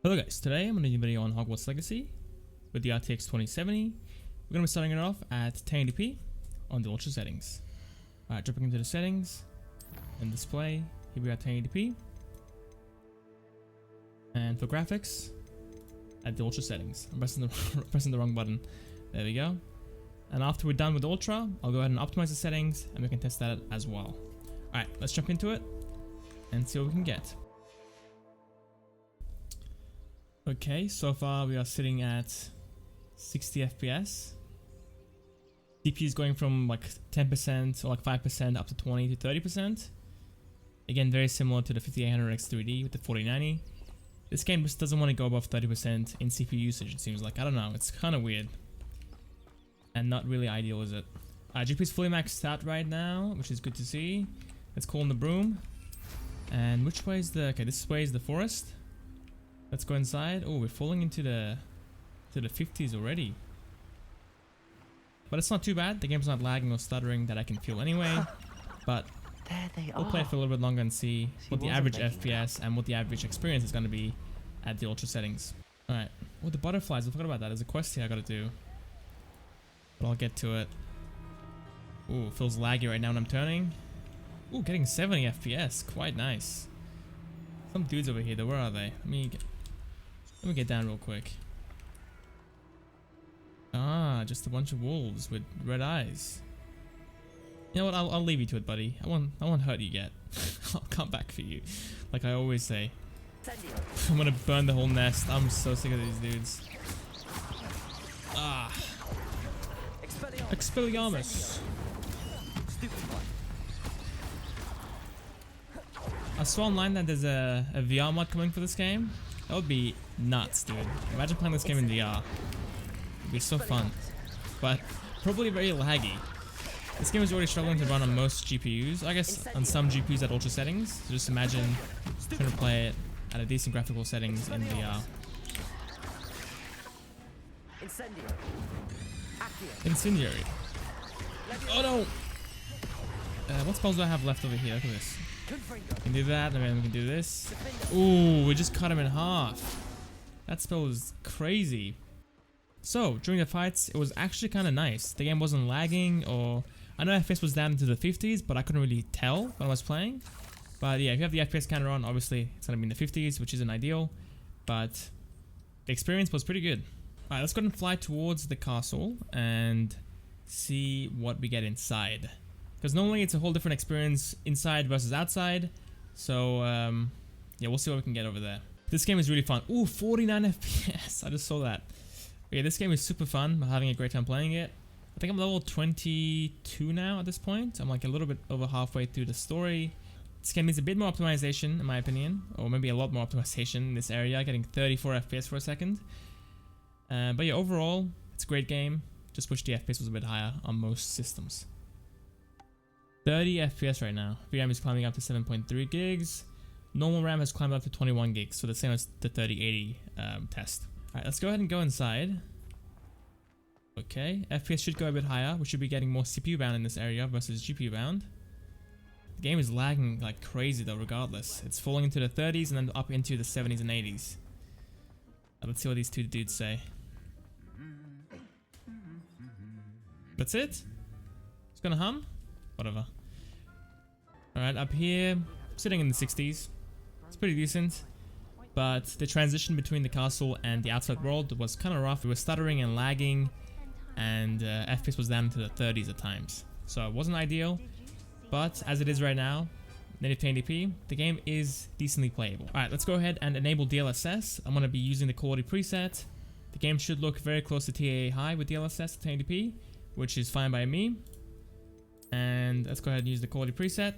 Hello guys, today I'm going to do a video on Hogwarts Legacy with the RTX 2070. We're going to be starting it off at 1080p on the ultra settings. Alright, jumping into the settings and display, here we are 1080p. And for graphics, at the ultra settings. I'm pressing the wrong button. There we go. And after we're done with ultra, I'll go ahead and optimize the settings and we can test that as well. Alright, let's jump into it and see what we can get. Okay, so far we are sitting at 60 FPS. CPU is going from like 10% or like 5% up to 20 to 30%. Again, very similar to the 5800X 3D with the 4090. This game just doesn't want to go above 30% in CPU usage, it seems like. I don't know, it's kind of weird. And not really ideal, is it? GPU is fully maxed out right now, which is good to see. Let's call in the broom. And which way is the... Okay, this way is the forest. Let's go inside. Oh, we're falling into the 50s already. But it's not too bad. The game's not lagging or stuttering that I can feel anyway. But we'll play it for a little bit longer and see what the average FPS and what the average experience is going to be at the ultra settings. Alright. Oh, the butterflies. I forgot about that. There's a quest here I gotta do. But I'll get to it. Ooh, it feels laggy right now when I'm turning. Ooh, getting 70 FPS. Quite nice. Some dudes over here though. Where are they? Let me get down real quick. Ah, just a bunch of wolves with red eyes. You know what? I'll leave you to it, buddy. I won't hurt you yet. I'll come back for you, like I always say. I'm gonna burn the whole nest. I'm so sick of these dudes. Ah, Expelliarmus. I saw online that there's a VR mod coming for this game. That would be nuts, dude. Imagine playing this game in VR. It'd be so fun. But probably very laggy. This game is already struggling to run on most GPUs. I guess on some GPUs at ultra settings. So just imagine trying to play it at a decent graphical settings in VR. Incendiary. Oh no! What spells do I have left over here? Look at this. We can do that, and then we can do this. Ooh, we just cut him in half. That spell was crazy. So, during the fights, it was actually kind of nice. The game wasn't lagging, or... I know FPS was down into the 50s, but I couldn't really tell when I was playing. But yeah, if you have the FPS counter on, obviously it's going to be in the 50s, which isn't ideal. But the experience was pretty good. Alright, let's go ahead and fly towards the castle and see what we get inside. Because normally it's a whole different experience inside versus outside. So, yeah, we'll see what we can get over there. This game is really fun. Ooh, 49 FPS. I just saw that. Okay, this game is super fun. I'm having a great time playing it. I think I'm level 22 now at this point. I'm like a little bit over halfway through the story. This game needs a bit more optimization, in my opinion. Or maybe a lot more optimization in this area. Getting 34 FPS for a second. But yeah, overall, it's a great game. Just wish the FPS was a bit higher on most systems. 30 FPS right now. VRAM is climbing up to 7.3 gigs. Normal RAM has climbed up to 21 gigs, so the same as the 3080 test. Alright, let's go ahead and go inside. Okay, FPS should go a bit higher. We should be getting more CPU bound in this area versus GPU bound. The game is lagging like crazy though, regardless. It's falling into the 30s and then up into the 70s and 80s. Let's see what these two dudes say. That's it? It's gonna hum? Whatever. Alright, up here, sitting in the 60s. It's pretty decent. But the transition between the castle and the outside world was kind of rough. We were stuttering and lagging, and FPS was down into the 30s at times. So it wasn't ideal, but as it is right now, native 1080p, the game is decently playable. Alright, let's go ahead and enable DLSS. I'm going to be using the quality preset. The game should look very close to TAA high with DLSS at 1080p, which is fine by me. And let's go ahead and use the quality preset.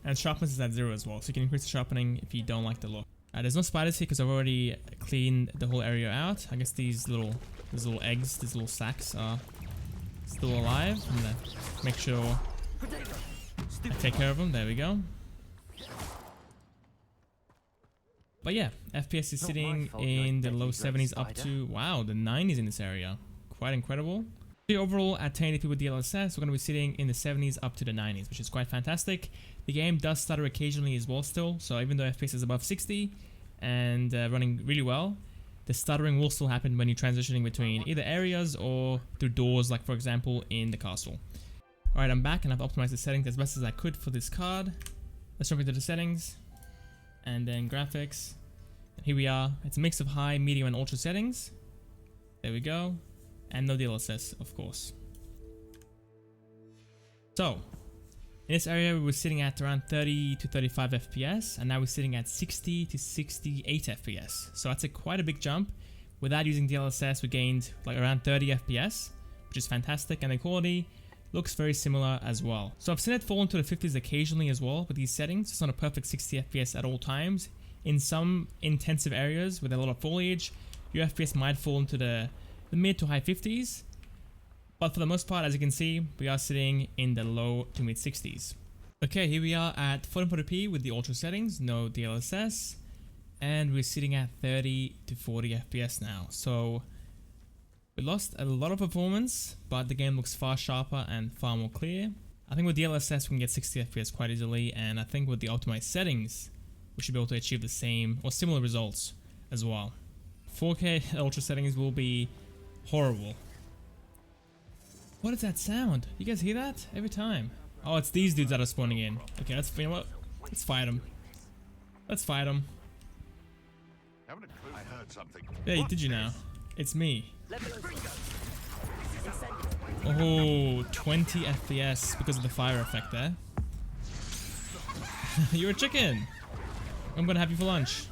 And sharpness is at 0 as well, so you can increase the sharpening if you don't like the look. There's no spiders here because I've already cleaned the whole area out. I guess these little eggs, these little sacks are still alive. I'm gonna make sure I take care of them. There we go. But yeah, FPS is sitting in the low 70s up to, wow, the 90s in this area. Quite incredible. Overall, at 1080p with DLSS, we're going to be sitting in the 70s up to the 90s, which is quite fantastic. The game does stutter occasionally as well still, so even though FPS is above 60, and running really well, the stuttering will still happen when you're transitioning between either areas or through doors, like for example in the castle. Alright, I'm back and I've optimized the settings as best as I could for this card. Let's jump into the settings and then graphics. And here we are. It's a mix of high, medium and ultra settings. There we go. And no DLSS, of course. So, in this area we were sitting at around 30 to 35 FPS, and now we're sitting at 60 to 68 FPS. So that's quite a big jump. Without using DLSS, we gained like around 30 FPS, which is fantastic, and the quality looks very similar as well. So I've seen it fall into the 50s occasionally as well with these settings. It's not a perfect 60 FPS at all times. In some intensive areas with a lot of foliage, your FPS might fall into the mid to high 50s. But for the most part, as you can see, we are sitting in the low to mid 60s. Okay, here we are at 1440p with the ultra settings, no DLSS. And we're sitting at 30 to 40 FPS now. So we lost a lot of performance, but the game looks far sharper and far more clear. I think with DLSS we can get 60 FPS quite easily, and I think with the optimized settings we should be able to achieve the same or similar results as well. 4K ultra settings will be horrible. What is that sound? You guys hear that? Every time. Oh, it's these dudes that are spawning in. Okay, you know what? Let's fight them. Let's fight them. I heard something. Hey, did you now? It's me. Oh, 20 FPS because of the fire effect there. You're a chicken. I'm gonna have you for lunch.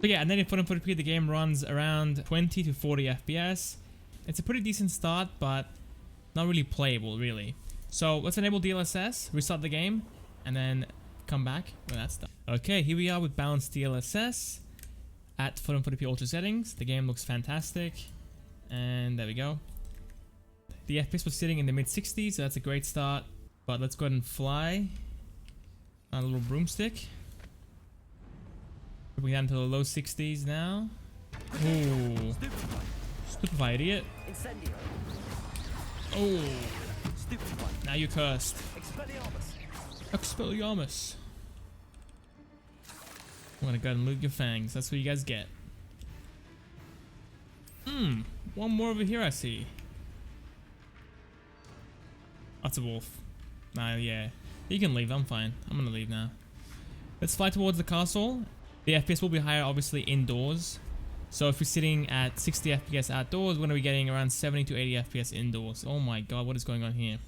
So yeah, at 1440p the game runs around 20 to 40 FPS. It's a pretty decent start, but not really playable really. So let's enable DLSS, restart the game, and then come back when that's done. Okay, here we are with balanced DLSS at 1440p ultra settings. The game looks fantastic, and there we go. The FPS was sitting in the mid 60s, so that's a great start. But let's go ahead and fly on a little broomstick. We're down to the low 60s now. Ooh, stupefy, idiot. Oh, now you're cursed. Expelliarmus. I'm gonna go ahead and loot your fangs. That's what you guys get. One more over here I see. That's a wolf. Nah, yeah. You can leave, I'm fine. I'm gonna leave now. Let's fly towards the castle. The FPS will be higher obviously indoors. So if we're sitting at 60 FPS outdoors, we're gonna be getting around 70 to 80 FPS indoors. Oh my god, what is going on here?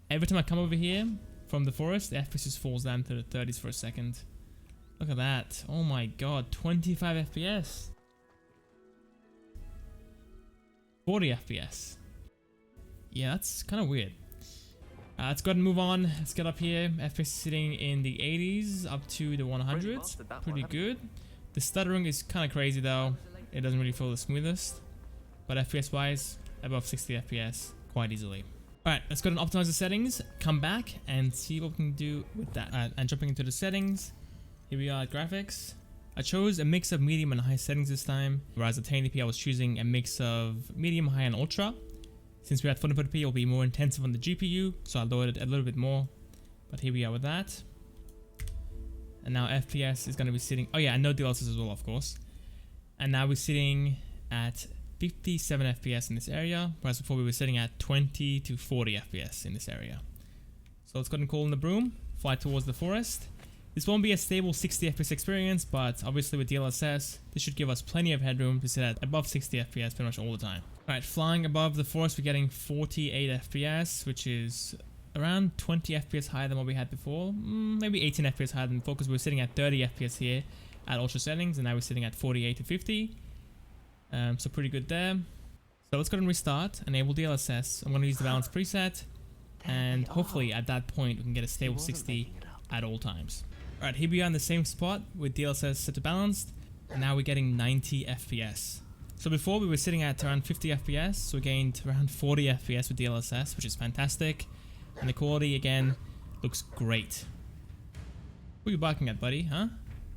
Every time I come over here from the forest, the FPS just falls down to the 30s for a second. Look at that. Oh my god, 25 FPS. 40 FPS. Yeah, that's kind of weird. Let's go ahead and move on. Let's get up here. FPS sitting in the 80s up to the 100s. Pretty good. The stuttering is kind of crazy though. It doesn't really feel the smoothest. But FPS wise, above 60 FPS quite easily. Alright, let's go ahead and optimize the settings. Come back and see what we can do with that. And jumping into the settings. Here we are at graphics. I chose a mix of medium and high settings this time. Whereas at 1080p I was choosing a mix of medium, high and ultra. Since we're at 1440p, it'll be more intensive on the GPU, so I lowered it a little bit more. But here we are with that. And now FPS is going to be sitting... Oh yeah, and no DLSS as well, of course. And now we're sitting at 57 FPS in this area, whereas before we were sitting at 20 to 40 FPS in this area. So let's go ahead and call in the broom, fly towards the forest. This won't be a stable 60 FPS experience, but obviously with DLSS, this should give us plenty of headroom to sit at above 60 FPS pretty much all the time. Alright, flying above the forest, we're getting 48 FPS, which is around 20 FPS higher than what we had before. Maybe 18 FPS higher than before, because we were sitting at 30 FPS here at ultra settings, and now we're sitting at 48 to 50. So pretty good there. So let's go ahead and restart, enable DLSS. I'm going to use the balance preset, and hopefully at that point we can get a stable 60 at all times. Alright, here we are in the same spot with DLSS set to balanced, and now we're getting 90 FPS. So before we were sitting at around 50 FPS, so we gained around 40 FPS with DLSS, which is fantastic. And the quality, again, looks great. Who are you barking at, buddy, huh?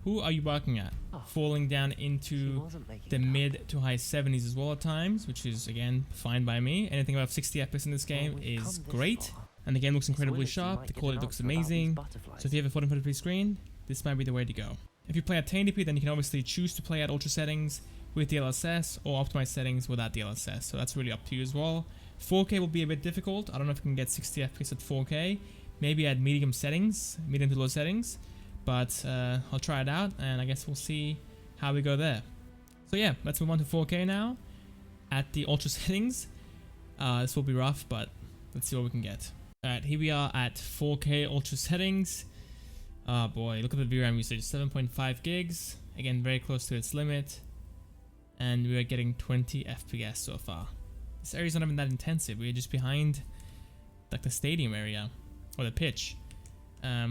Who are you barking at? Falling down into the mid to high 70s as well at times, which is, again, fine by me. Anything above 60 FPS in this game is great. And the game looks incredibly sharp, the quality looks amazing. So if you have a 1440p screen, this might be the way to go. If you play at 1080p, then you can obviously choose to play at ultra settings with DLSS or optimized settings without DLSS, so that's really up to you as well. 4K will be a bit difficult. I don't know if you can get 60 FPS at 4K, maybe at medium settings, medium to low settings, but I'll try it out and I guess we'll see how we go there. So yeah, let's move on to 4K now at the ultra settings. This will be rough, but let's see what we can get. Alright, here we are at 4K ultra settings. Oh boy, look at the VRAM usage, 7.5 gigs, again very close to its limit, and we are getting 20 FPS so far. This area is not even that intensive, we're just behind like the stadium area, or the pitch.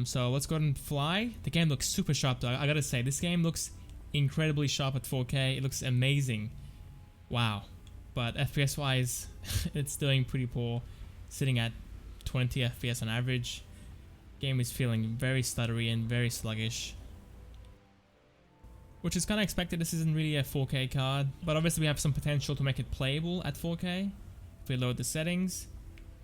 So let's go ahead and fly. The game looks super sharp though, I gotta say, this game looks incredibly sharp at 4K, it looks amazing. Wow, but FPS wise, it's doing pretty poor, sitting at 20 FPS on average. Game is feeling very stuttery and very sluggish, which is kind of expected. This isn't really a 4K card, but obviously we have some potential to make it playable at 4K if we load the settings.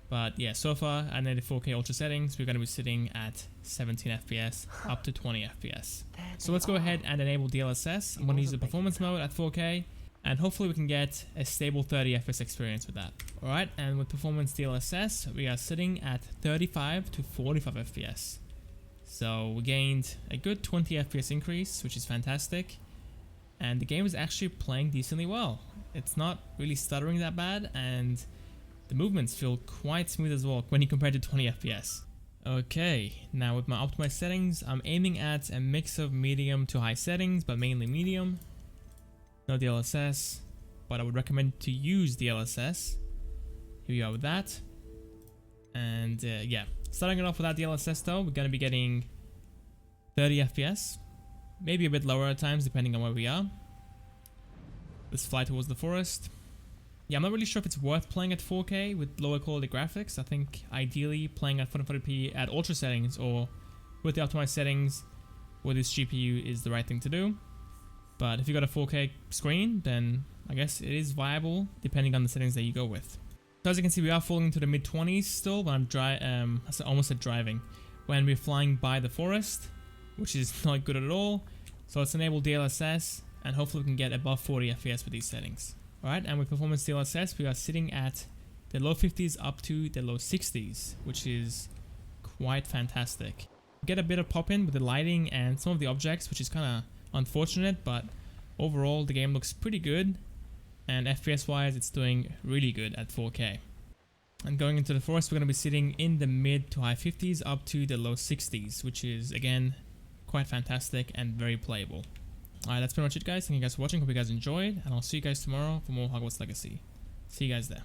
But yeah, so far at native 4K ultra settings, we're going to be sitting at 17 FPS up to 20 FPS. So let's go ahead and enable DLSS. I'm going to use the performance mode at 4K, and hopefully we can get a stable 30 FPS experience with that. Alright, and with performance DLSS, we are sitting at 35 to 45 FPS. So we gained a good 20 FPS increase, which is fantastic. And the game is actually playing decently well. It's not really stuttering that bad, and the movements feel quite smooth as well when you compare to 20 FPS. Okay, now with my optimized settings, I'm aiming at a mix of medium to high settings, but mainly medium. No DLSS, but I would recommend to use DLSS. Here we are with that. And yeah, starting it off without DLSS though, we're going to be getting 30 FPS. Maybe a bit lower at times depending on where we are. Let's fly towards the forest. Yeah, I'm not really sure if it's worth playing at 4K with lower quality graphics. I think ideally playing at 440p at ultra settings or with the optimized settings with this GPU is the right thing to do. But if you got a 4K screen, then I guess it is viable depending on the settings that you go with. So as you can see, we are falling into the mid-20s still when I'm almost at driving. When we're flying by the forest, which is not good at all. So let's enable DLSS and hopefully we can get above 40 FPS with these settings. Alright, and with performance DLSS, we are sitting at the low 50s up to the low 60s, which is quite fantastic. We get a bit of pop in with the lighting and some of the objects, which is kind of unfortunate, but overall the game looks pretty good, and FPS wise it's doing really good at 4K. And going into the forest, we're going to be sitting in the mid to high 50s up to the low 60s, which is again quite fantastic and very playable. Alright, that's pretty much it guys. Thank you guys for watching, hope you guys enjoyed, and I'll see you guys tomorrow for more Hogwarts Legacy. See you guys there.